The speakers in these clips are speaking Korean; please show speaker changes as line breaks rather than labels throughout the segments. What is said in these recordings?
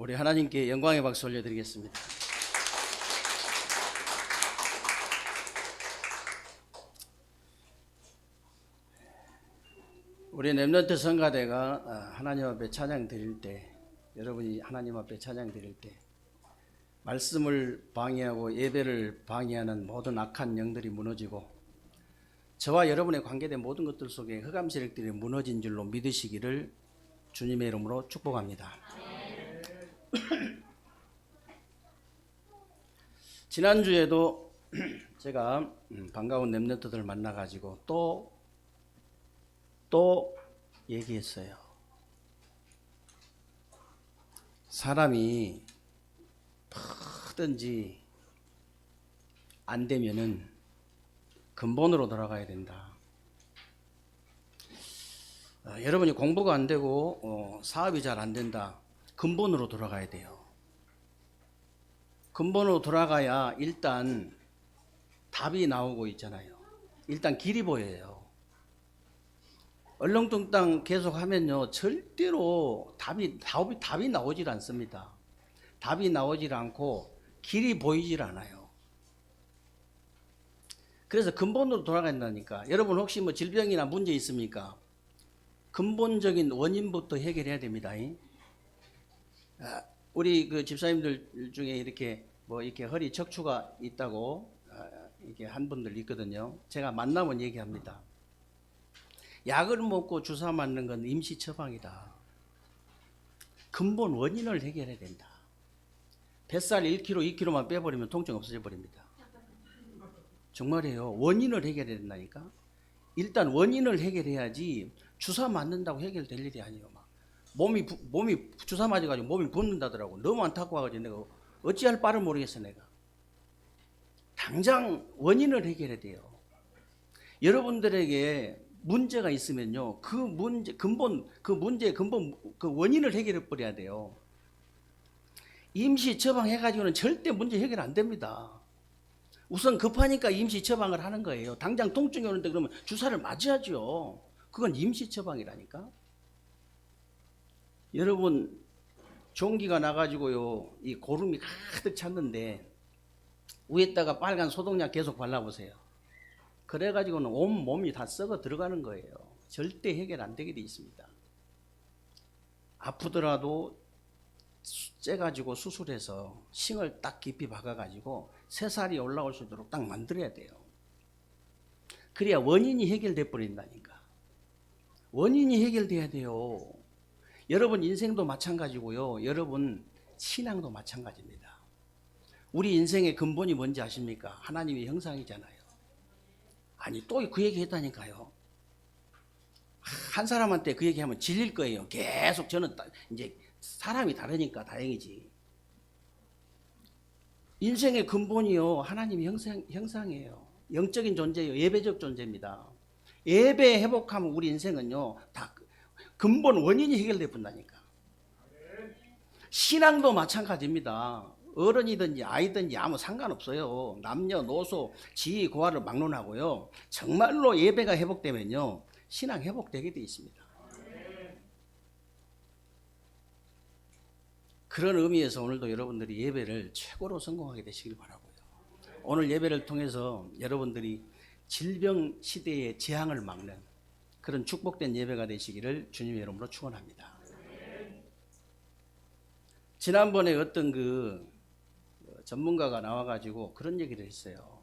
우리 하나님께 영광의 박수 올려드리겠습니다. 우리 렘넌트 성가대가 하나님 앞에 찬양 드릴 때, 여러분이 하나님 앞에 찬양 드릴 때 말씀을 방해하고 예배를 방해하는 모든 악한 영들이 무너지고 저와 여러분의 관계된 모든 것들 속에 흑암 세력들이 무너진 줄로 믿으시기를 주님의 이름으로 축복합니다. 지난주에도 제가 반가운 렘넌트들 만나가지고 또 얘기했어요. 사람이 뭐든지 안 되면은 근본으로 돌아가야 된다. 여러분이 공부가 안 되고 사업이 잘 안 된다. 근본으로 돌아가야 돼요. 근본으로 돌아가야 일단 답이 나오고 있잖아요. 일단 길이 보여요. 얼렁뚱땅 계속 하면요, 절대로 답이 나오질 않습니다. 답이 나오질 않고 길이 보이질 않아요. 그래서 근본으로 돌아가야 된다니까. 여러분 혹시 뭐 질병이나 문제 있습니까? 근본적인 원인부터 해결해야 됩니다. 우리 그 집사님들 중에 이렇게 허리 척추가 있다고 이렇게 한 분들 있거든요. 제가 만나면 얘기합니다. 약을 먹고 주사 맞는 건 임시 처방이다. 근본 원인을 해결해야 된다. 뱃살 1kg, 2kg만 빼버리면 통증 없어져 버립니다. 정말이에요. 원인을 해결해야 된다니까. 일단 원인을 해결해야지 주사 맞는다고 해결될 일이 아니에요. 막 몸이 주사 맞아가지고 몸이 붓는다더라고. 너무 안타까워가지고 내가 어찌할 바를 모르겠어. 내가 당장 원인을 해결해야 돼요. 여러분들에게 문제가 있으면요, 그 문제의 근본, 그 원인을 해결해 버려야 돼요. 임시 처방해가지고는 절대 문제 해결 안 됩니다. 우선 급하니까 임시 처방을 하는 거예요. 당장 통증이 오는데 그러면 주사를 맞아야죠. 그건 임시 처방이라니까. 여러분, 종기가 나가지고요, 이 고름이 가득 찼는데 위에다가 빨간 소독약 계속 발라보세요. 그래가지고는 온 몸이 다 썩어 들어가는 거예요. 절대 해결 안 되게 돼 있습니다. 아프더라도 째가지고 수술해서 싱을 딱 깊이 박아가지고 새살이 올라올 수 있도록 딱 만들어야 돼요. 그래야 원인이 해결돼 버린다니까. 원인이 해결돼야 돼요. 여러분 인생도 마찬가지고요. 여러분 신앙도 마찬가지입니다. 우리 인생의 근본이 뭔지 아십니까? 하나님의 형상이잖아요. 아니 또 그 얘기 했다니까요. 한 사람한테 그 얘기하면 질릴 거예요. 계속 저는 이제 사람이 다르니까 다행이지. 인생의 근본이요, 하나님의 형상이에요. 영적인 존재예요. 예배적 존재입니다. 예배 회복하면 우리 인생은요, 다 근본 원인이 해결돼 본다니까. 신앙도 마찬가지입니다. 어른이든지 아이든지 아무 상관없어요. 남녀노소 지위 고하를 막론하고요. 정말로 예배가 회복되면요, 신앙 회복되게 돼 있습니다. 그런 의미에서 오늘도 여러분들이 예배를 최고로 성공하게 되시길 바라고요. 오늘 예배를 통해서 여러분들이 질병 시대의 재앙을 막는 그런 축복된 예배가 되시기를 주님의 이름으로 축원합니다. 지난번에 어떤 그 전문가가 나와가지고 그런 얘기를 했어요.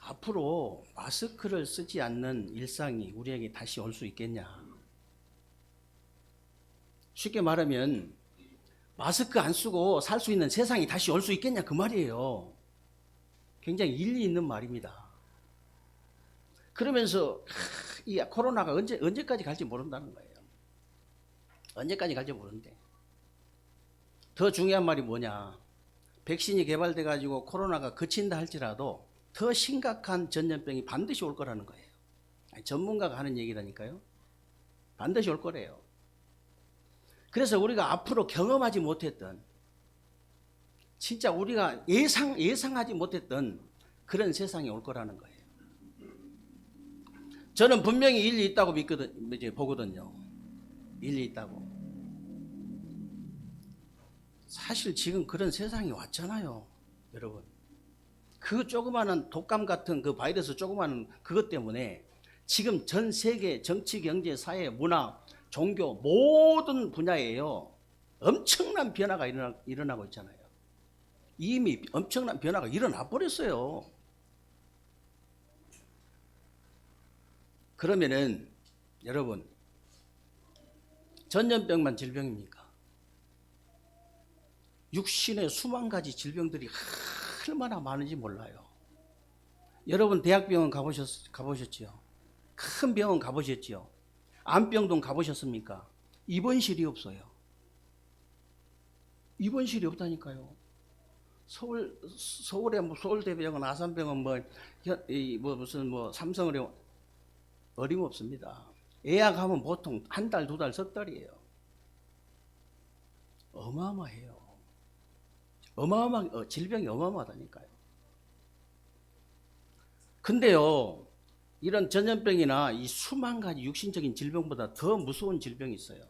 앞으로 마스크를 쓰지 않는 일상이 우리에게 다시 올 수 있겠냐. 쉽게 말하면 마스크 안 쓰고 살 수 있는 세상이 다시 올 수 있겠냐 그 말이에요. 굉장히 일리 있는 말입니다. 그러면서 이 코로나가 언제까지 갈지 모른다는 거예요. 언제까지 갈지 모르는데 더 중요한 말이 뭐냐, 백신이 개발돼 가지고 코로나가 그친다 할지라도 더 심각한 전염병이 반드시 올 거라는 거예요. 아니, 전문가가 하는 얘기라니까요. 반드시 올 거래요. 그래서 우리가 앞으로 경험하지 못했던, 진짜 우리가 예상하지 못했던 그런 세상이 올 거라는 거예요. 저는 분명히 일리 있다고 보거든요. 일리 있다고. 사실 지금 그런 세상이 왔잖아요, 여러분. 그 조그마한 독감 같은 그 바이러스 조그마한 그것 때문에 지금 전 세계 정치, 경제, 사회, 문화, 종교 모든 분야에요 엄청난 변화가 일어나고 있잖아요. 이미 엄청난 변화가 일어나 버렸어요. 그러면은 여러분, 전염병만 질병입니까? 육신의 수만 가지 질병들이 얼마나 많은지 몰라요. 여러분 대학병원 가보셨지요? 큰 병원 가보셨지요? 안병동 가보셨습니까? 입원실이 없어요. 입원실이 없다니까요. 서울에 뭐 서울대병원, 아산병원, 무슨 삼성의료 어림없습니다. 예약하면 보통 한 달, 두 달, 석 달이에요. 어마어마해요. 질병이 어마어마하다니까요. 근데요, 이런 전염병이나 이 수만 가지 육신적인 질병보다 더 무서운 질병이 있어요.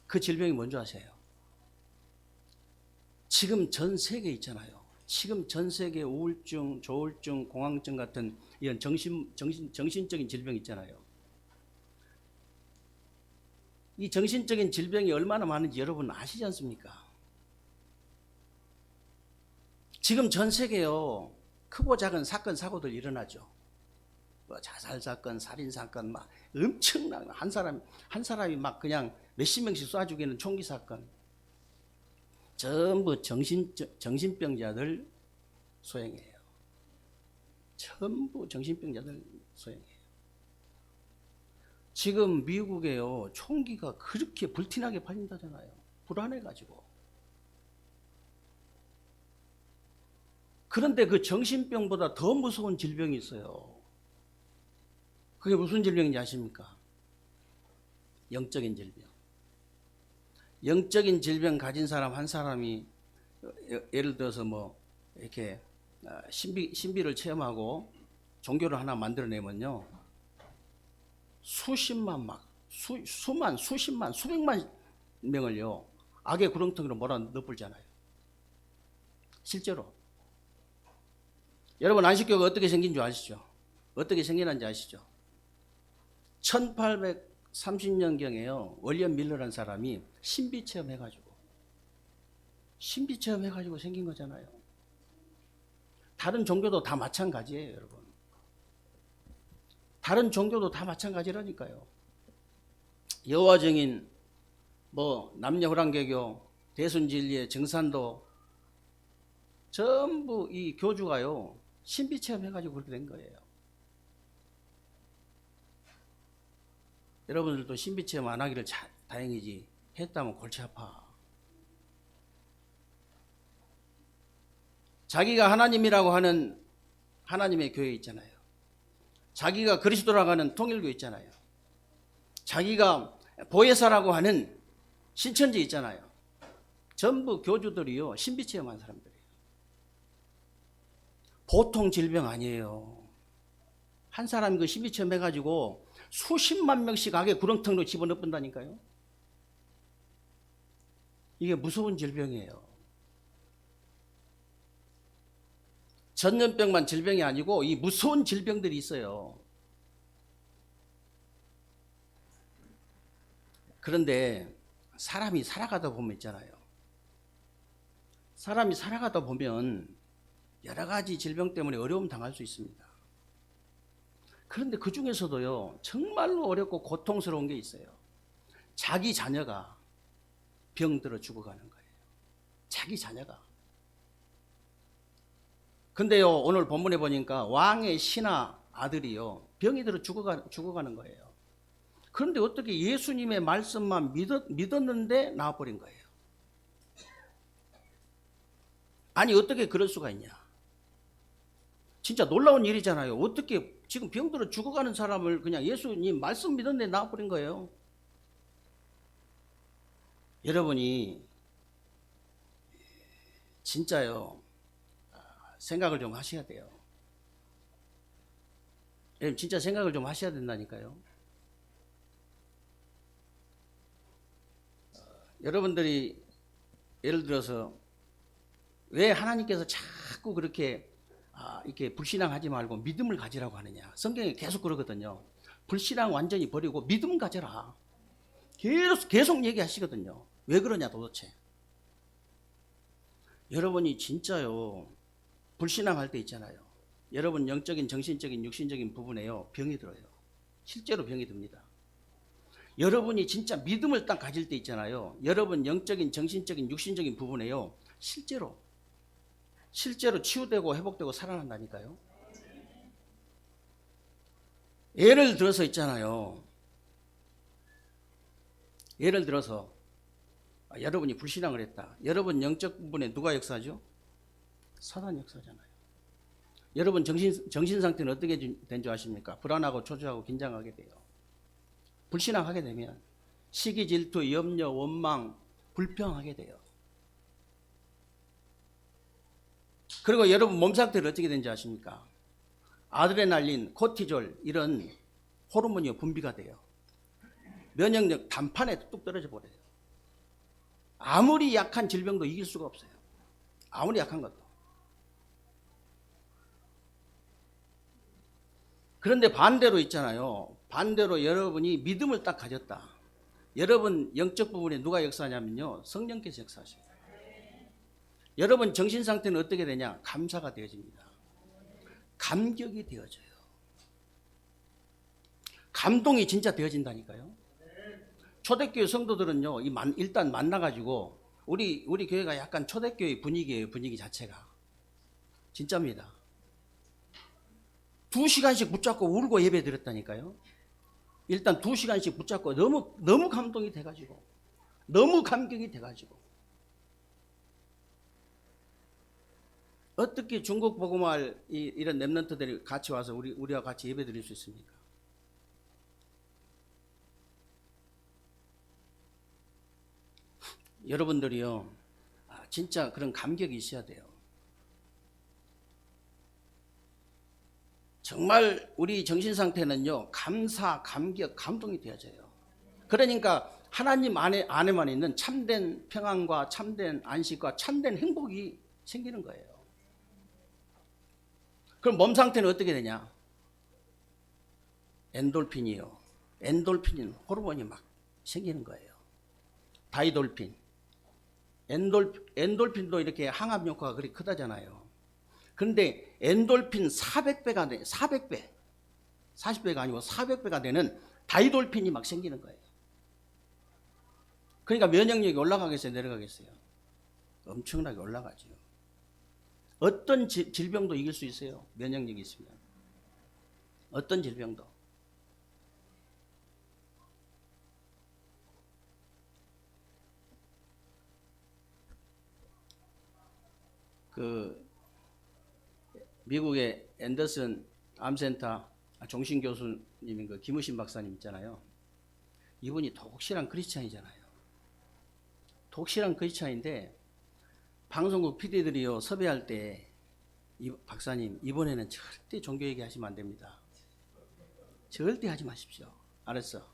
그 질병이 뭔지 아세요? 지금 전 세계에 있잖아요. 지금 전 세계 우울증, 조울증, 공황증 같은 이런 정신적인 질병 있잖아요. 이 정신적인 질병이 얼마나 많은지 여러분 아시지 않습니까? 지금 전 세계요, 크고 작은 사건, 사고들 일어나죠. 자살 사건, 살인 사건, 막 엄청난 한 사람이 막 그냥 몇십 명씩 쏴 죽이는 총기 사건. 전부 정신병자들 소행이에요. 전부 정신병자들 소행이에요. 지금 미국에요, 총기가 그렇게 불티나게 팔린다잖아요. 불안해가지고. 그런데 그 정신병보다 더 무서운 질병이 있어요. 그게 무슨 질병인지 아십니까? 영적인 질병. 영적인 질병 가진 사람 한 사람이 예를 들어서 이렇게 신비를 체험하고 종교를 하나 만들어내면요, 수십만, 수백만 명을요 악의 구렁텅이로 몰아넣어버리잖아요. 실제로. 여러분 안식교가 어떻게 생긴 줄 아시죠? 어떻게 생겨난지 아시죠? 1830년경에요 월리엄 밀러라는 사람이 신비 체험해가지고 생긴 거잖아요. 다른 종교도 다 마찬가지예요, 여러분. 다른 종교도 다 마찬가지라니까요. 여호와 증인, 남녀호랑개교, 대순진리의 정산도 전부 이 교주가요 신비 체험해가지고 그렇게 된 거예요. 여러분들도 신비 체험 안 하기를 다행이지, 했다면 골치 아파. 자기가 하나님이라고 하는 하나님의 교회 있잖아요. 자기가 그리스도라고 하는 통일교 있잖아요. 자기가 보혜사라고 하는 신천지 있잖아요. 전부 교주들이요 신비 체험한 사람들이에요. 보통 질병 아니에요. 한 사람이 그 신비 체험 해가지고 수십만 명씩 악의 구렁텅이로 집어넣는다니까요. 이게 무서운 질병이에요. 전염병만 질병이 아니고 이 무서운 질병들이 있어요. 그런데 사람이 살아가다 보면 있잖아요. 사람이 살아가다 보면 여러 가지 질병 때문에 어려움 당할 수 있습니다. 그런데 그 중에서도요 정말로 어렵고 고통스러운 게 있어요. 자기 자녀가 병들어 죽어가는 거예요. 자기 자녀가. 근데요 오늘 본문에 보니까 왕의 신하 아들이요 병이 들어 죽어가는 거예요. 그런데 어떻게 예수님의 말씀만 믿었는데 나와버린 거예요. 아니 어떻게 그럴 수가 있냐. 진짜 놀라운 일이잖아요. 어떻게 지금 병들어 죽어가는 사람을 그냥 예수님 말씀 믿었는데 나와버린 거예요. 여러분이 진짜요 생각을 좀 하셔야 돼요. 여러분 진짜 생각을 좀 하셔야 된다니까요. 여러분들이 예를 들어서 왜 하나님께서 자꾸 그렇게 이렇게 불신앙하지 말고 믿음을 가지라고 하느냐. 성경에 계속 그러거든요. 불신앙 완전히 버리고 믿음 가져라. 계속 얘기하시거든요. 왜 그러냐 도대체. 여러분이 진짜요. 불신앙할 때 있잖아요. 여러분 영적인, 정신적인, 육신적인 부분에요. 병이 들어요. 실제로 병이 듭니다. 여러분이 진짜 믿음을 딱 가질 때 있잖아요. 여러분 영적인, 정신적인, 육신적인 부분에요. 실제로 치유되고 회복되고 살아난다니까요. 예를 들어서 있잖아요. 예를 들어서 여러분이 불신앙을 했다. 여러분 영적 부분에 누가 역사하죠? 사단 역사잖아요. 여러분 정신 상태는 어떻게 된 줄 아십니까? 불안하고 초조하고 긴장하게 돼요. 불신앙하게 되면 시기, 질투, 염려, 원망, 불평하게 돼요. 그리고 여러분 몸 상태는 어떻게 되는지 아십니까? 아드레날린, 코티졸 이런 호르몬이 분비가 돼요. 면역력 단판에 뚝 떨어져 버려요. 아무리 약한 질병도 이길 수가 없어요. 아무리 약한 것도. 그런데 반대로 있잖아요. 반대로 여러분이 믿음을 딱 가졌다. 여러분 영적 부분에 누가 역사하냐면요. 성령께서 역사하십니다. 여러분 정신 상태는 어떻게 되냐? 감사가 되어집니다. 감격이 되어져요. 감동이 진짜 되어진다니까요. 초대교회 성도들은요. 일단 만나가지고 우리 교회가 약간 초대교회 분위기예요. 분위기 자체가. 진짜입니다. 2시간씩 붙잡고 울고 예배 드렸다니까요. 일단 2시간씩 붙잡고 너무 감동이 돼가지고 너무 감격이 돼가지고 어떻게 중국 복음할 이런 렘넌트들이 같이 와서 우리와 같이 예배 드릴 수 있습니까? 여러분들이요 진짜 그런 감격이 있어야 돼요. 정말 우리 정신 상태는요 감사, 감격, 감동이 되어져요. 그러니까 하나님 안에만 있는 참된 평안과 참된 안식과 참된 행복이 생기는 거예요. 그럼 몸 상태는 어떻게 되냐? 엔돌핀이요. 엔돌핀 호르몬이 막 생기는 거예요. 다이돌핀. 엔돌핀도 이렇게 항암 효과가 그리 크다잖아요. 그런데 엔돌핀 400배가 돼. 400배. 40배가 아니고 400배가 되는 다이돌핀이 막 생기는 거예요. 그러니까 면역력이 올라가겠어요, 내려가겠어요? 엄청나게 올라가죠. 어떤 질병도 이길 수 있어요. 면역력이 있으면. 어떤 질병도. 미국의 앤더슨 암센터 종신 교수님인 김우신 박사님 있잖아요. 이분이 독실한 크리스찬이잖아요. 독실한 크리스찬인데 방송국 PD들이요 섭외할 때 박사님 이번에는 절대 종교 얘기하시면 안 됩니다. 절대 하지 마십시오. 알았어.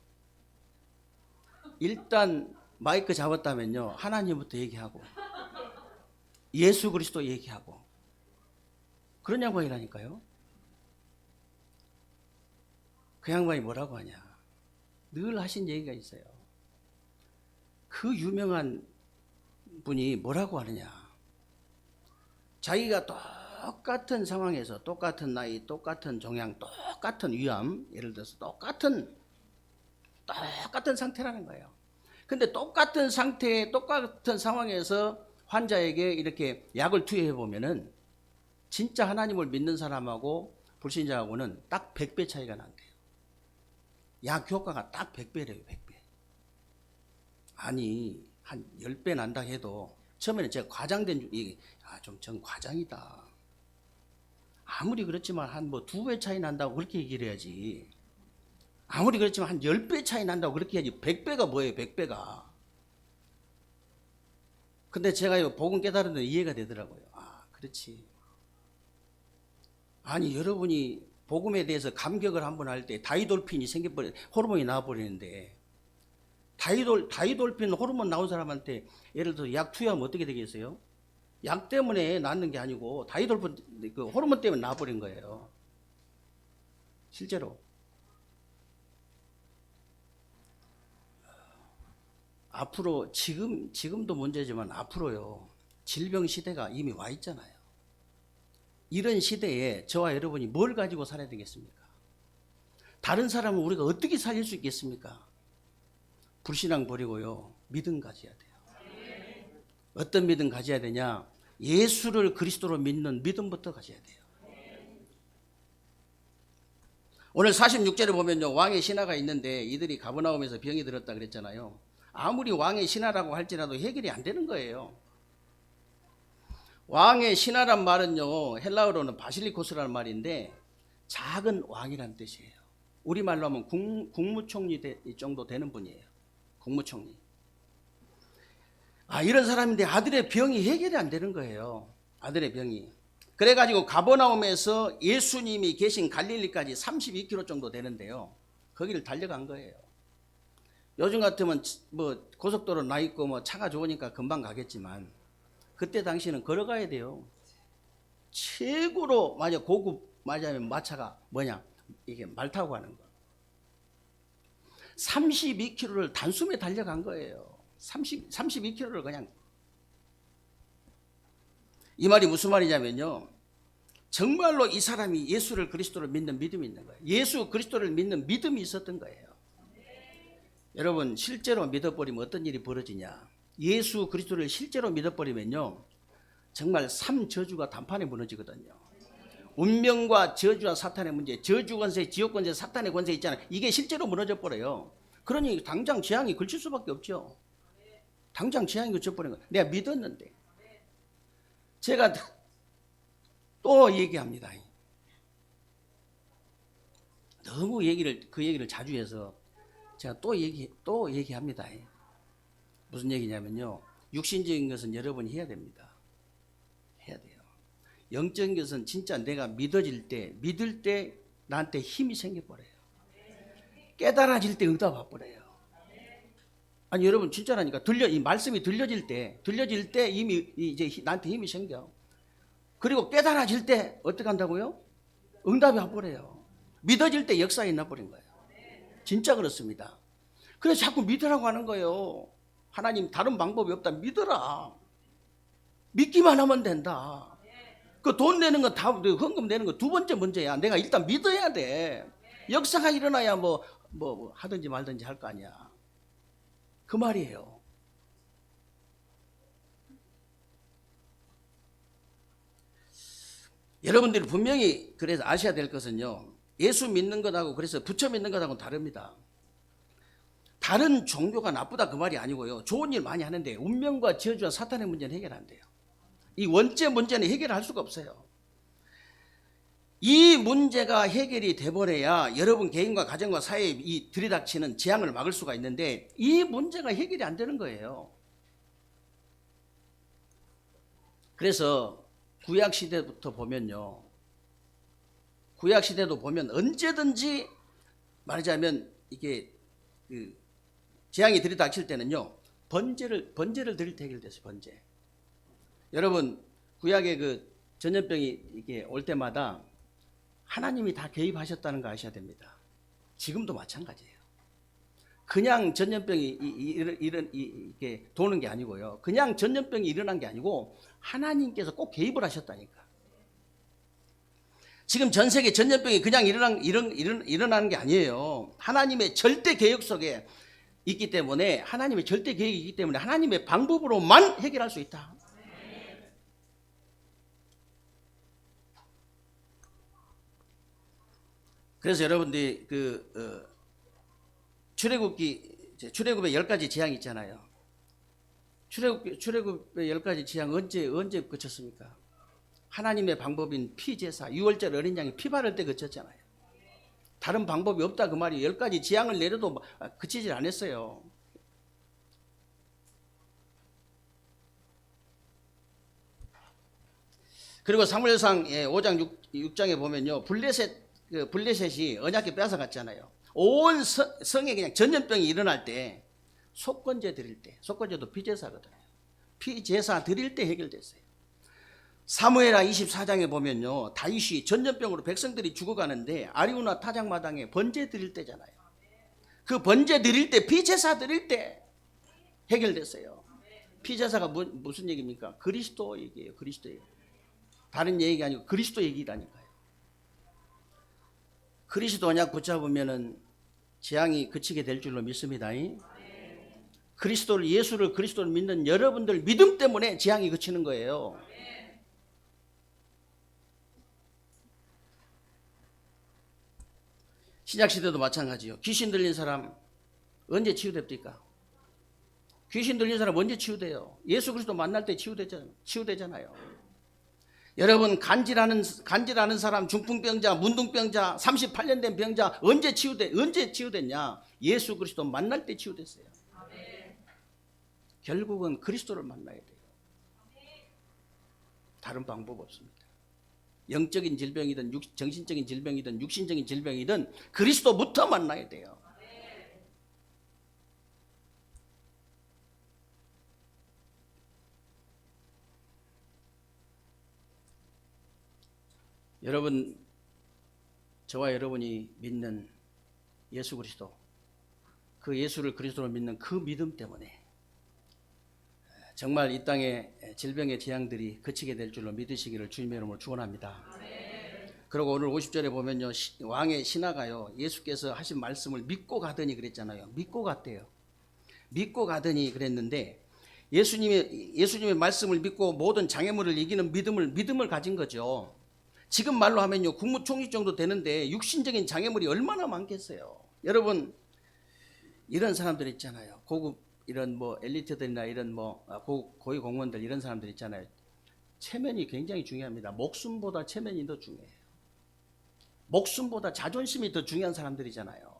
일단 마이크 잡았다면요 하나님부터 얘기하고 예수 그리스도 얘기하고 그런 양반이라니까요. 그 양반이 뭐라고 하냐. 늘 하신 얘기가 있어요. 그 유명한 분이 뭐라고 하느냐. 자기가 똑같은 상황에서 똑같은 나이, 똑같은 종양, 똑같은 위암, 예를 들어서 똑같은 상태라는 거예요. 근데 똑같은 상태에 똑같은 상황에서 환자에게 이렇게 약을 투여해 보면은 진짜 하나님을 믿는 사람하고 불신자하고는 딱 100배 차이가 난대요. 약 효과가 딱 100배래요. 100배. 아니 한 10배 난다 해도 처음에는 제가 과장된 전 과장이다. 아무리 그렇지만 한 2배 차이 난다고 그렇게 얘기를 해야지. 아무리 그렇지만 한 10배 차이 난다고 그렇게 해야지. 100배가 뭐예요? 100배가. 근데 제가 이거 복음 깨달았는데 이해가 되더라고요. 그렇지. 아니 여러분이 복음에 대해서 감격을 한번 할 때 다이돌핀이 생겨버려 호르몬이 나와버리는데 다이돌핀 호르몬 나온 사람한테 예를 들어 약 투여하면 어떻게 되겠어요? 약 때문에 낫는 게 아니고 다이돌핀 그 호르몬 때문에 나버린 거예요. 실제로. 앞으로 지금도 문제지만 앞으로요. 질병 시대가 이미 와 있잖아요. 이런 시대에 저와 여러분이 뭘 가지고 살아야 되겠습니까? 다른 사람을 우리가 어떻게 살릴 수 있겠습니까? 불신앙 버리고요. 믿음 가져야 돼요. 어떤 믿음 가져야 되냐? 예수를 그리스도로 믿는 믿음부터 가져야 돼요. 오늘 46절에 보면요. 왕의 신하가 있는데 이들이 가버나움에서 병이 들었다 그랬잖아요. 아무리 왕의 신하라고 할지라도 해결이 안 되는 거예요. 왕의 신하란 말은요. 헬라어로는 바실리코스라는 말인데 작은 왕이라는 뜻이에요. 우리말로 하면 국무총리 정도 되는 분이에요. 국무총리. 이런 사람인데 아들의 병이 해결이 안 되는 거예요. 아들의 병이. 그래가지고 가버나움에서 예수님이 계신 갈릴리까지 32km 정도 되는데요. 거기를 달려간 거예요. 요즘 같으면 뭐 고속도로 나 있고 뭐 차가 좋으니까 금방 가겠지만 그때 당시는 걸어가야 돼요. 최고로 고급 마차가 뭐냐? 이게 말 타고 가는 거. 32km를 단숨에 달려간 거예요. 32km를 그냥. 이 말이 무슨 말이냐면요. 정말로 이 사람이 예수를 그리스도를 믿는 믿음이 있는 거예요. 예수 그리스도를 믿는 믿음이 있었던 거예요. 여러분 실제로 믿어버리면 어떤 일이 벌어지냐. 예수 그리스도를 실제로 믿어버리면요. 정말 삼저주가 단판에 무너지거든요. 운명과 저주와 사탄의 문제, 저주 권세, 지옥 권세, 사탄의 권세 있잖아요. 이게 실제로 무너져 버려요. 그러니 당장 재앙이 걸칠 수밖에 없죠. 당장 재앙이 걸쳐버린 거예요. 내가 믿었는데. 제가 또 얘기합니다. 너무 그 얘기를 자주 해서 제가 또 얘기합니다. 무슨 얘기냐면요. 육신적인 것은 여러분이 해야 됩니다. 해야 돼요. 영적인 것은 진짜 내가 믿을 때 나한테 힘이 생겨버려요. 깨달아질 때 응답 와버려요. 아니 여러분 진짜라니까 이 말씀이 들려질 때 이미 이제 나한테 힘이 생겨. 그리고 깨달아질 때 어떻게 한다고요? 응답이 와버려요. 믿어질 때 역사에 나버린 거예요. 진짜 그렇습니다. 그래서 자꾸 믿으라고 하는 거예요. 하나님 다른 방법이 없다. 믿어라. 믿기만 하면 된다. 그 돈 내는 건 다 헌금 내는 거 두 번째 문제야. 내가 일단 믿어야 돼. 역사가 일어나야 뭐 하든지 말든지 할 거 아니야. 그 말이에요. 여러분들이 분명히 그래서 아셔야 될 것은요. 예수 믿는 것하고 그래서 부처 믿는 것하고는 다릅니다. 다른 종교가 나쁘다 그 말이 아니고요. 좋은 일 많이 하는데 운명과 저주와 사탄의 문제는 해결 안 돼요. 이 원죄 문제는 해결할 수가 없어요. 이 문제가 해결이 돼버려야 여러분 개인과 가정과 사회에 이 들이닥치는 재앙을 막을 수가 있는데 이 문제가 해결이 안 되는 거예요. 그래서 구약시대부터 보면요. 구약시대도 보면 언제든지 말하자면 이게 재앙이 들이닥칠 때는요. 번제를 드릴 때 해결됐어요. 번제. 여러분 구약의 그 전염병이 이게 올 때마다 하나님이 다 개입하셨다는 거 아셔야 됩니다. 지금도 마찬가지예요. 그냥 전염병이 이게 도는 게 아니고요. 그냥 전염병이 일어난 게 아니고 하나님께서 꼭 개입을 하셨다니까. 지금 전 세계 전염병이 그냥 일어나는 게 아니에요. 하나님의 절대 계획 속에 있기 때문에 하나님의 절대 계획이 있기 때문에 하나님의 방법으로만 해결할 수 있다. 그래서 여러분들이 출애굽의 10가지 재앙이 있잖아요. 출애굽의 10가지 재앙 언제 그쳤습니까? 하나님의 방법인 피제사, 6월절 어린 양이 피 바를 때 그쳤잖아요. 다른 방법이 없다 그 말이 10가지 재앙을 내려도 그치질 않았어요. 그리고 사무엘상 5장 6장에 보면요. 블레셋이 언약궤 빼앗아 갔잖아요. 온 성에 그냥 전염병이 일어날 때 속건제 드릴 때, 속건제도 피제사거든요. 피제사 드릴 때 해결됐어요. 사무엘하 24장에 보면요, 다윗이 전염병으로 백성들이 죽어가는데 아리우나 타작마당에 번제 드릴 때잖아요. 그 번제 드릴 때, 피제사 드릴 때 해결됐어요. 피제사가 무슨 얘기입니까? 그리스도 얘기예요. 그리스도 얘기. 다른 얘기가 아니고 그리스도 얘기라니까요. 그리스도 언약 붙잡으면은 재앙이 그치게 될 줄로 믿습니다. 그리스도를, 예수를, 그리스도를 믿는 여러분들 믿음 때문에 재앙이 그치는 거예요. 신약시대도 마찬가지요. 귀신 들린 사람 언제 치유됩니까? 귀신 들린 사람 언제 치유돼요? 예수 그리스도 만날 때 치유되잖아요. 여러분, 간질하는 사람, 중풍병자, 문둥병자, 38년 된 병자 언제 치유됐냐? 예수 그리스도 만날 때 치유됐어요. 결국은 그리스도를 만나야 돼요. 다른 방법 없습니다. 영적인 질병이든 정신적인 질병이든 육신적인 질병이든 그리스도부터 만나야 돼요. 여러분, 저와 여러분이 믿는 예수 그리스도, 그 예수를 그리스도로 믿는 그 믿음 때문에 정말 이 땅의 질병의 재앙들이 그치게 될 줄로 믿으시기를 주님의 이름으로 축원합니다. 그리고 오늘 50절에 보면요, 왕의 신하가요, 예수께서 하신 말씀을 믿고 가더니 그랬잖아요. 믿고 갔대요. 믿고 가더니 그랬는데, 예수님의 말씀을 믿고 모든 장애물을 이기는 믿음을 가진 거죠. 지금 말로 하면요, 국무총리 정도 되는데 육신적인 장애물이 얼마나 많겠어요. 여러분, 이런 사람들 있잖아요. 고급 이런 엘리트들이나 이런 고위 공무원들, 이런 사람들 있잖아요. 체면이 굉장히 중요합니다. 목숨보다 체면이 더 중요해요. 목숨보다 자존심이 더 중요한 사람들이잖아요.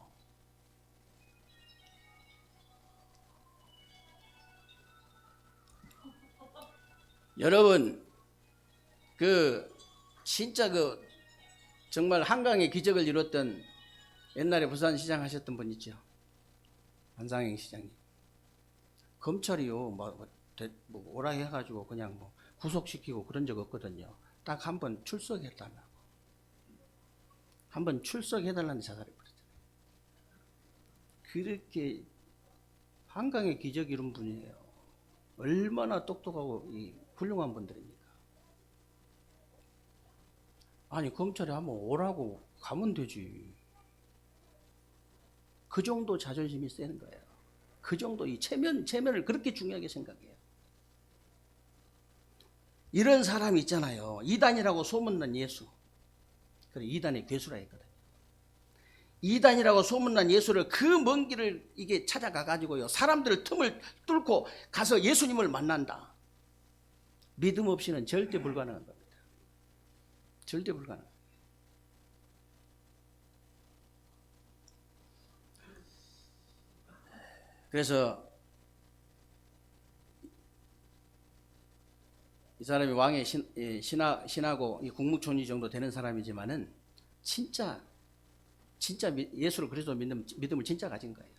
여러분, 진짜 정말 한강의 기적을 이뤘던, 옛날에 부산시장 하셨던 분 있죠. 한상행 시장님. 검찰이요, 오라 해가지고 그냥 구속시키고 그런 적 없거든요. 딱 한 번 출석해달라고. 한 번 출석해달라는 자살해버렸잖아요. 그렇게 한강의 기적 이룬 분이에요. 얼마나 똑똑하고 훌륭한 분들입니까? 아니, 검찰에 한번 오라고 가면 되지. 그 정도 자존심이 세는 거예요. 그 정도 이 체면을 그렇게 중요하게 생각해요. 이런 사람이 있잖아요. 이단이라고 소문난 예수. 그래, 이단의 괴수라 했거든요. 이단이라고 소문난 예수를 그 먼 길을 이게 찾아가 가지고요, 사람들 틈을 뚫고 가서 예수님을 만난다. 믿음 없이는 절대 불가능한 겁니다. 절대 불가능. 그래서 이 사람이 왕의 신하고 국무총리 정도 되는 사람이지만은 진짜 예수를 그리스도 믿음을 진짜 가진 거예요.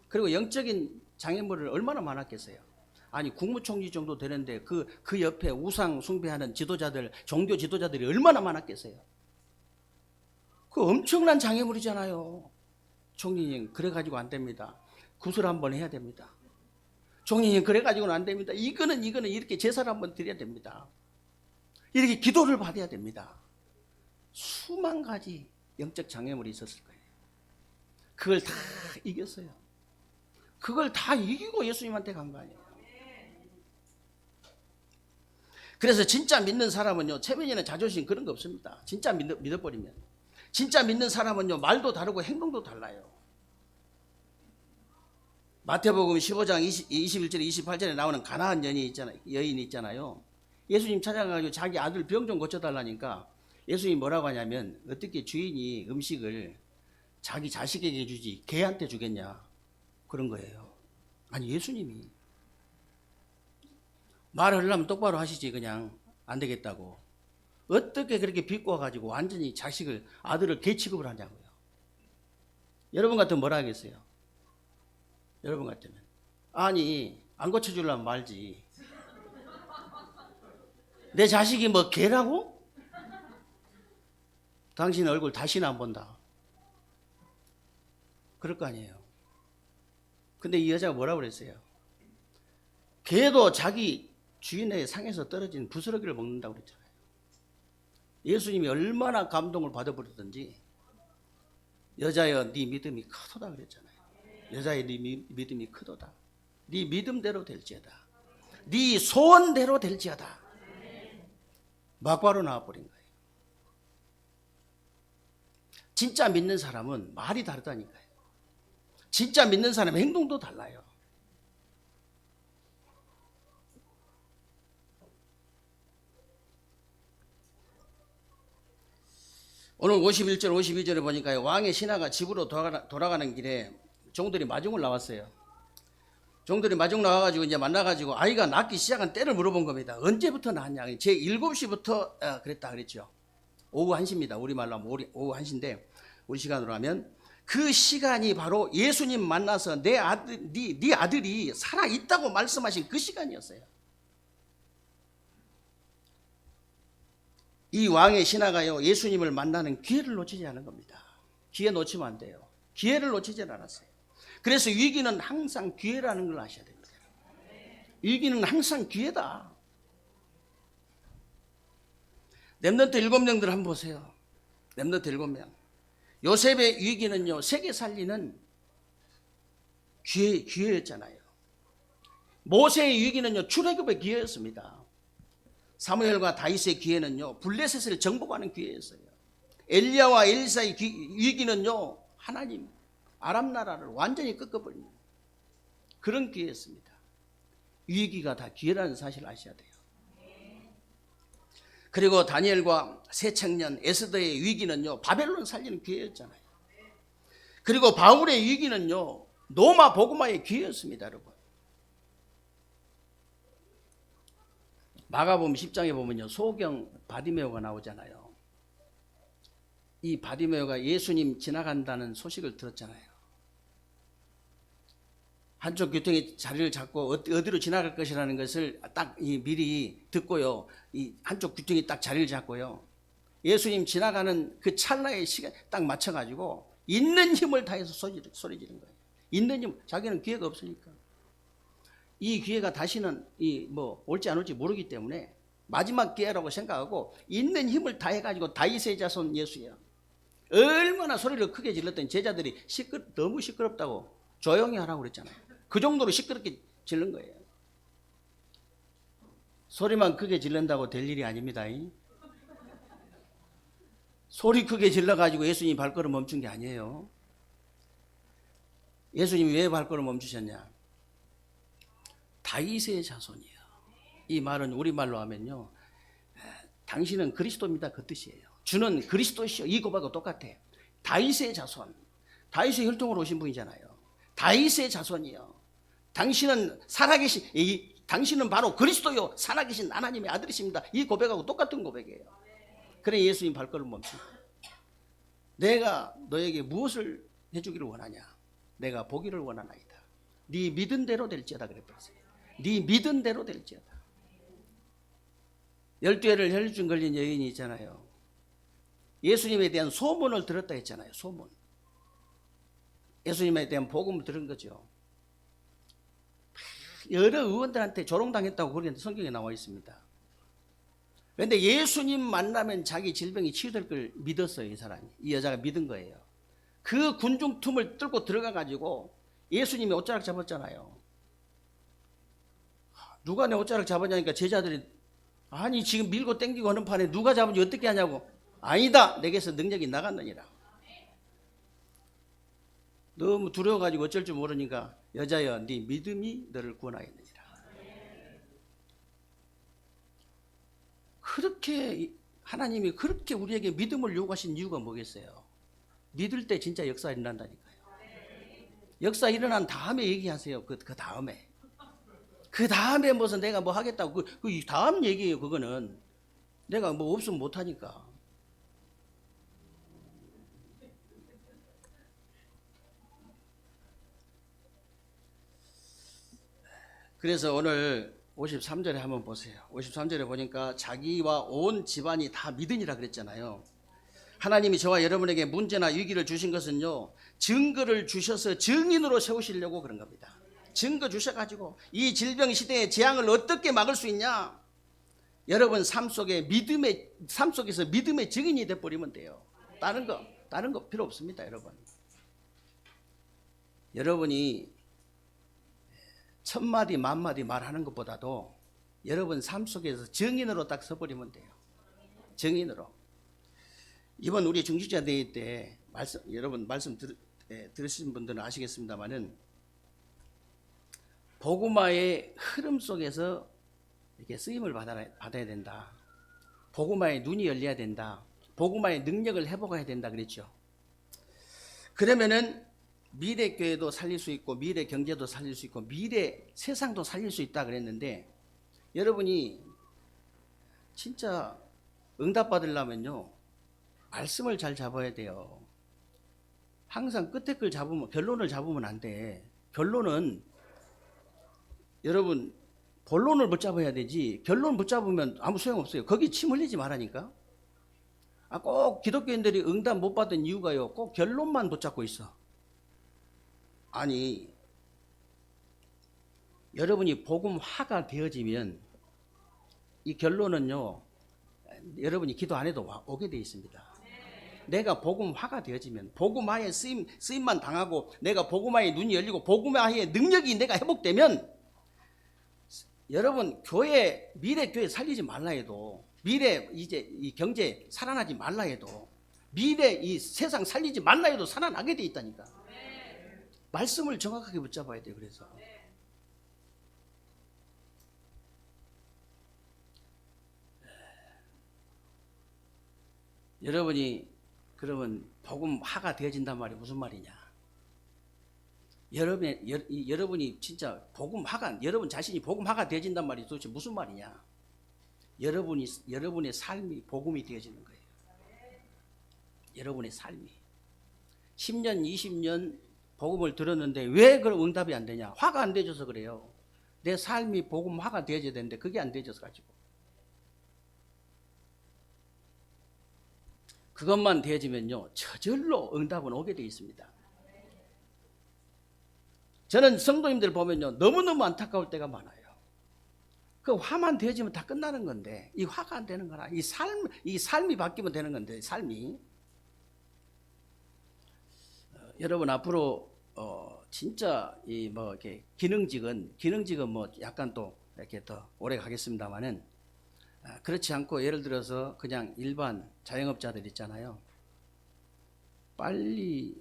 그리고 영적인 장애물을 얼마나 많았겠어요. 아니, 국무총리 정도 되는데 그 옆에 우상 숭배하는 지도자들, 종교 지도자들이 얼마나 많았겠어요. 그 엄청난 장애물이잖아요. 총리님, 그래가지고 안 됩니다. 구슬 한번 해야 됩니다. 종리님, 그래가지고는 안 됩니다. 이거는 이렇게 제사를 한번 드려야 됩니다. 이렇게 기도를 받아야 됩니다. 수만 가지 영적 장애물이 있었을 거예요. 그걸 다 이겼어요. 그걸 다 이기고 예수님한테 간 거 아니에요. 그래서 진짜 믿는 사람은요, 체면이나 자존심 그런 거 없습니다. 진짜 믿어버리면. 진짜 믿는 사람은요, 말도 다르고 행동도 달라요. 마태복음 15장 21절에 28절에 나오는 가나안 여인이 있잖아요. 예수님 찾아가지고 자기 아들 병 좀 고쳐달라니까 예수님이 뭐라고 하냐면, 어떻게 주인이 음식을 자기 자식에게 주지 개한테 주겠냐, 그런 거예요. 아니, 예수님이 말을 하려면 똑바로 하시지, 그냥 안 되겠다고. 어떻게 그렇게 비꼬아가지고 완전히 아들을 개 취급을 하냐고요. 여러분 같으면 뭐라 하겠어요? 여러분 같으면 아니 안 고쳐주려면 말지. 내 자식이 뭐 개라고? 당신 얼굴 다시는 안 본다. 그럴 거 아니에요. 근데 이 여자가 뭐라고 그랬어요? 개도 자기 주인의 상에서 떨어진 부스러기를 먹는다고 그랬잖아요. 예수님이 얼마나 감동을 받아버리던지 여자여 네 믿음이 크도다 그랬잖아요. 여자의 네 믿음이 크도다. 네 믿음대로 될지어다. 네 소원대로 될지어다. 막바로 나와버린 거예요. 진짜 믿는 사람은 말이 다르다니까요. 진짜 믿는 사람의 행동도 달라요. 오늘 51절 52절에 보니까 왕의 신하가 집으로 돌아가는 길에 종들이 마중을 나왔어요. 종들이 마중 나와가지고 이제 만나가지고 아이가 낳기 시작한 때를 물어본 겁니다. 언제부터 낳았냐? 제 7시부터 그랬다 그랬죠. 오후 1시입니다. 우리말로 하면 오후 1시인데 우리 시간으로 하면 그 시간이 바로 예수님 만나서 네 아들이 살아있다고 말씀하신 그 시간이었어요. 이 왕의 신하가요 예수님을 만나는 기회를 놓치지 않은 겁니다. 기회 놓치면 안 돼요. 기회를 놓치지 않았어요. 그래서 위기는 항상 기회라는 걸 아셔야 됩니다. 위기는 항상 기회다. 렘넌트 7명들 한번 보세요. 렘넌트 7명. 요셉의 위기는요 세계 살리는 기회였잖아요. 모세의 위기는요 출애굽의 기회였습니다. 사무엘과 다윗의 기회는요 블레셋을 정복하는 기회였어요. 엘리야와 엘리사의 위기는요 하나님 아람 나라를 완전히 꺾어버린 그런 기회였습니다. 위기가 다 기회라는 사실을 아셔야 돼요. 그리고 다니엘과 새 청년 에스더의 위기는요 바벨론 살리는 기회였잖아요. 그리고 바울의 위기는요 로마 복음화의 기회였습니다. 여러분, 마가복음 10장에 보면요 소경 바디메오가 나오잖아요. 이 바디메오가 예수님 지나간다는 소식을 들었잖아요. 한쪽 교통이 자리를 잡고 어디로 지나갈 것이라는 것을 딱 미리 듣고요. 이 한쪽 규정이 딱 자리를 잡고요. 예수님 지나가는 그 찰나의 시간 딱 맞춰가지고 있는 힘을 다해서 소리 지른 거예요. 있는 힘, 자기는 기회가 없으니까. 이 기회가 다시는 올지 안 올지 모르기 때문에 마지막 기회라고 생각하고 있는 힘을 다해가지고 다윗의 자손 예수야. 얼마나 소리를 크게 질렀더니 제자들이 너무 시끄럽다고 조용히 하라고 그랬잖아요. 그 정도로 시끄럽게 질른 거예요. 소리만 크게 질른다고 될 일이 아닙니다. 소리 크게 질러가지고 예수님이 발걸음 멈춘 게 아니에요. 예수님이 왜 발걸음 멈추셨냐? 다윗의 자손이에요. 이 말은 우리말로 하면요 당신은 그리스도입니다 그 뜻이에요. 주는 그리스도시요. 이 고백과 똑같아. 다윗의 자손, 다윗의 혈통으로 오신 분이잖아요. 다윗의 자손이요. 당신은 살아계신 당신은 바로 그리스도요 살아계신 하나님의 아들이십니다. 이 고백하고 똑같은 고백이에요. 그래 예수님 발걸음 멈춘 거예요. 내가 너에게 무엇을 해주기를 원하냐? 내가 보기를 원하나이다. 네 믿은 대로 될지어다 그랬어요. 네 믿은 대로 될지어다. 12회를 혈류증 걸린 여인이 있잖아요. 예수님에 대한 소문을 들었다 했잖아요. 소문. 예수님에 대한 복음을 들은 거죠. 여러 의원들한테 조롱당했다고 그렇게 성경에 나와 있습니다. 그런데 예수님 만나면 자기 질병이 치유될 걸 믿었어요. 이 사람이. 이 여자가 믿은 거예요. 그 군중 틈을 뚫고 들어가 가지고 예수님이 옷자락 잡았잖아요. 누가 내 옷자락 잡았냐니까 제자들이 아니 지금 밀고 땡기고 하는 판에 누가 잡은지 어떻게 하냐고. 아니다 내게서 능력이 나갔느니라. 너무 두려워가지고 어쩔 줄 모르니까 여자여 네 믿음이 너를 구원하였느니라. 그렇게 하나님이 그렇게 우리에게 믿음을 요구하신 이유가 뭐겠어요? 믿을 때 진짜 역사 일어난다니까요. 역사 일어난 다음에 얘기하세요. 그 다음에. 그 다음에 무슨 내가 뭐 하겠다고 그 다음 얘기예요. 그거는 내가 뭐 없으면 못하니까. 그래서 오늘 53절에 한번 보세요. 53절에 보니까 자기와 온 집안이 다 믿으니라 그랬잖아요. 하나님이 저와 여러분에게 문제나 위기를 주신 것은요, 증거를 주셔서 증인으로 세우시려고 그런 겁니다. 증거 주셔가지고 이 질병 시대의 재앙을 어떻게 막을 수 있냐? 여러분 삶 속에서 믿음의 증인이 돼버리면 돼요. 다른 거 필요 없습니다, 여러분. 여러분이 천마디 만마디 말하는 것보다도 여러분 삶 속에서 증인으로 딱 서버리면 돼요. 증인으로. 이번 우리 중직자 대회 때 여러분 말씀 들으신 분들은 아시겠습니다만은 복음화의 흐름 속에서 이렇게 쓰임을 받아야 된다. 복음화의 눈이 열려야 된다. 복음화의 능력을 회복해야 된다 그랬죠. 그러면은 미래 교회도 살릴 수 있고 미래 경제도 살릴 수 있고 미래 세상도 살릴 수 있다 그랬는데, 여러분이 진짜 응답 받으려면요 말씀을 잘 잡아야 돼요. 항상 끝에 걸 잡으면, 결론을 잡으면 안 돼. 결론은 여러분 본론을 붙잡아야 되지, 결론 붙잡으면 아무 소용없어요. 거기 침 흘리지 말라니까. 꼭 기독교인들이 응답 못 받은 이유가요, 꼭 결론만 붙잡고 있어. 아니, 여러분이 복음화가 되어지면 이 결론은요 여러분이 기도 안 해도 오게 되어 있습니다. 내가 복음화가 되어지면, 복음화의 쓰임만 당하고 내가 복음화의 눈이 열리고 복음화의 능력이 내가 회복되면, 여러분 미래 교회 살리지 말라 해도, 미래 이제 이 경제 살아나지 말라 해도, 미래 이 세상 살리지 말라 해도 살아나게 돼 있다니까. 말씀을 정확하게 붙잡아야 돼요. 그래서 여러분이 그러면 복음화가 되어진단 말이 무슨 말이냐? 여러분이 진짜 여러분 자신이 복음화가 되어진단 말이 도대체 무슨 말이냐? 여러분의 삶이 복음이 되어지는 거예요. 여러분의 삶이 10년, 20년 복음을 들었는데 왜 그런 응답이 안 되냐? 화가 안 되어져서 그래요. 내 삶이 복음화가 되어져야 되는데 그게 안 되어져서 가지고. 그것만 되어지면요 저절로 응답은 오게 되어 있습니다. 저는 성도님들 보면요 너무너무 안타까울 때가 많아요. 그 화만 되어지면 다 끝나는 건데 이 화가 안 되는 거나 이 삶이 바뀌면 되는 건데, 삶이. 여러분 앞으로 진짜 이 뭐 이렇게 기능직은 뭐 약간 또 이렇게 더 오래 가겠습니다만은, 그렇지 않고 예를 들어서 그냥 일반 자영업자들 있잖아요. 빨리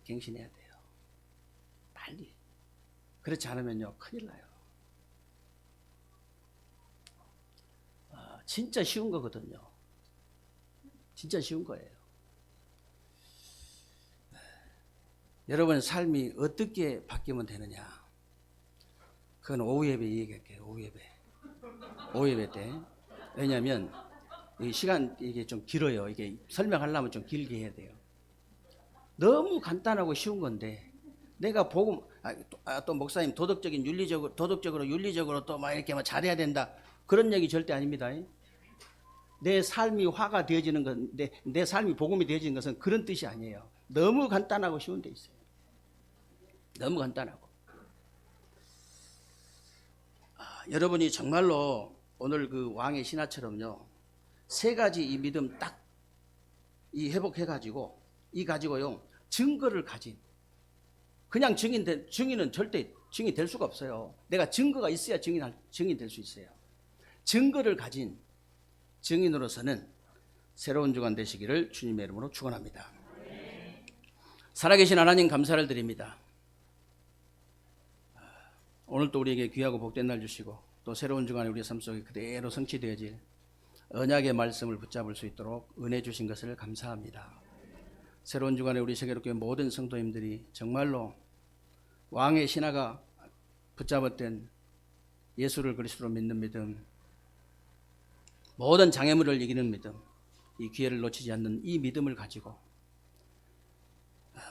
갱신해야 돼요. 빨리. 그렇지 않으면요 큰일 나요. 진짜 쉬운 거거든요. 진짜 쉬운 거예요. 여러분 삶이 어떻게 바뀌면 되느냐? 그건 오후 예배 얘기할게요. 오후 예배 때. 왜냐하면 이 시간 이게 좀 길어요. 이게 설명하려면 좀 길게 해야 돼요. 너무 간단하고 쉬운 건데, 내가 복음 또 목사님 도덕적으로 윤리적으로 또 막 이렇게 막 잘해야 된다, 그런 얘기 절대 아닙니다. 내 삶이 화가 되어지는 건, 내 삶이 복음이 되어지는 것은 그런 뜻이 아니에요. 너무 간단하고 쉬운 데 있어요. 너무 간단하고. 여러분이 정말로 오늘 그 왕의 신하처럼요 3가지 이 믿음 딱 이 회복해가지고 가지고요 증거를 가진, 그냥 증인은 절대 증인 될 수가 없어요. 내가 증거가 있어야 증인 될 수 있어요. 증거를 가진 증인으로서는 새로운 주간 되시기를 주님의 이름으로 축원합니다. 살아계신 하나님 감사를 드립니다. 오늘 또 우리에게 귀하고 복된 날 주시고 또 새로운 주간에 우리의 삶 속에 그대로 성취되어질 언약의 말씀을 붙잡을 수 있도록 은혜 주신 것을 감사합니다. 새로운 주간에 우리 세계로교회 모든 성도님들이 정말로 왕의 신하가 붙잡았던 예수를 그리스도로 믿는 믿음, 모든 장애물을 이기는 믿음, 이 기회를 놓치지 않는 이 믿음을 가지고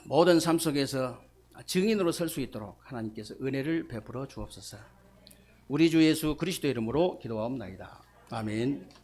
모든 삶 속에서 증인으로 설 수 있도록 하나님께서 은혜를 베풀어 주옵소서. 우리 주 예수 그리스도의 이름으로 기도하옵나이다. 아멘.